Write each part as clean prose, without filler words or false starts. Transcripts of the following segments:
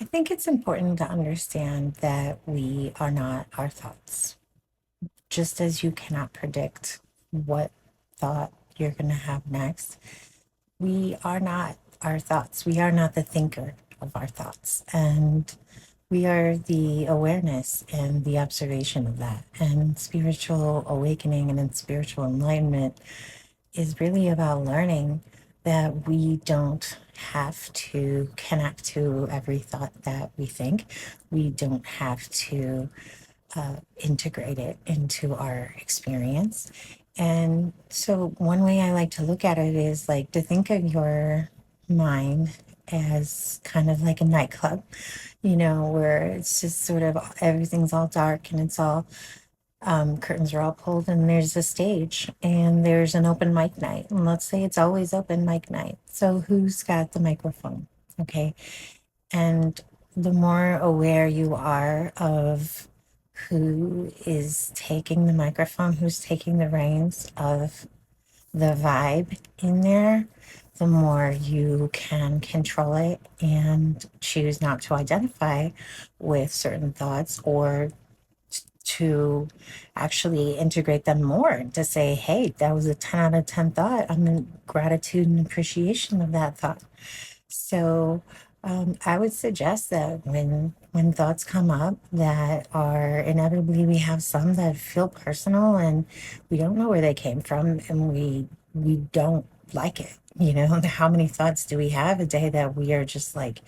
I think it's important to understand that we are not our thoughts. Just as you cannot predict what thought you're going to have next, we are not our thoughts. We are not the thinker of our thoughts. And we are the awareness and the observation of that. And spiritual awakening and in spiritual enlightenment is really about learning that we don't have to connect to every thought that we think. We don't have to integrate it into our experience. And so, one way I like to look at it is like to think of your mind as kind of like a nightclub, where it's just sort of everything's all dark and it's all curtains are all pulled and there's a stage and there's an open mic night. And let's say it's always open mic night. So who's got the microphone? Okay. And the more aware you are of who is taking the microphone, who's taking the reins of the vibe in there, the more you can control it and choose not to identify with certain thoughts or to actually integrate them more to say, hey, that was a 10 out of 10 thought. I'm in gratitude and appreciation of that thought. So I would suggest that when thoughts come up that are inevitably, we have some that feel personal and we don't know where they came from and we don't like it. How many thoughts do we have a day that we are just like,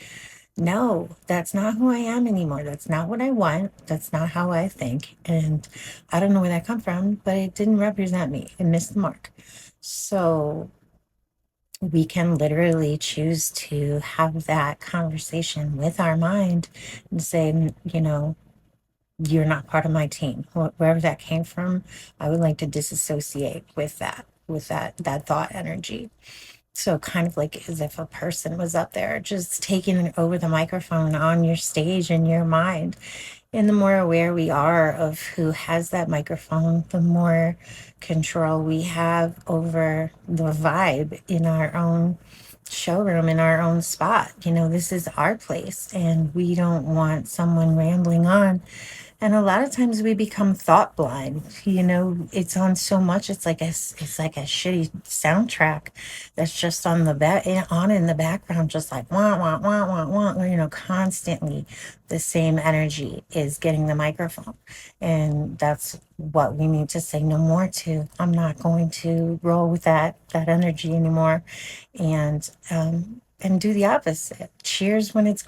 no, that's not who I am anymore. That's not what I want. That's not how I think. And I don't know where that come from, but it didn't represent me. It missed the mark. So we can literally choose to have that conversation with our mind and say, you're not part of my team. Wherever that came from, I would like to disassociate with that thought energy. So kind of like as if a person was up there just taking over the microphone on your stage in your mind. And the more aware we are of who has that microphone, the more control we have over the vibe in our own showroom, in our own spot. This is our place, and we don't want someone rambling on. And a lot of times we become thought blind. It's on so much. It's like a shitty soundtrack that's just on the back, on in the background, just like wah wah wah wah wah. Constantly the same energy is getting the microphone, and that's what we need to say no more to. I'm not going to roll with that energy anymore, and do the opposite. Cheers when it's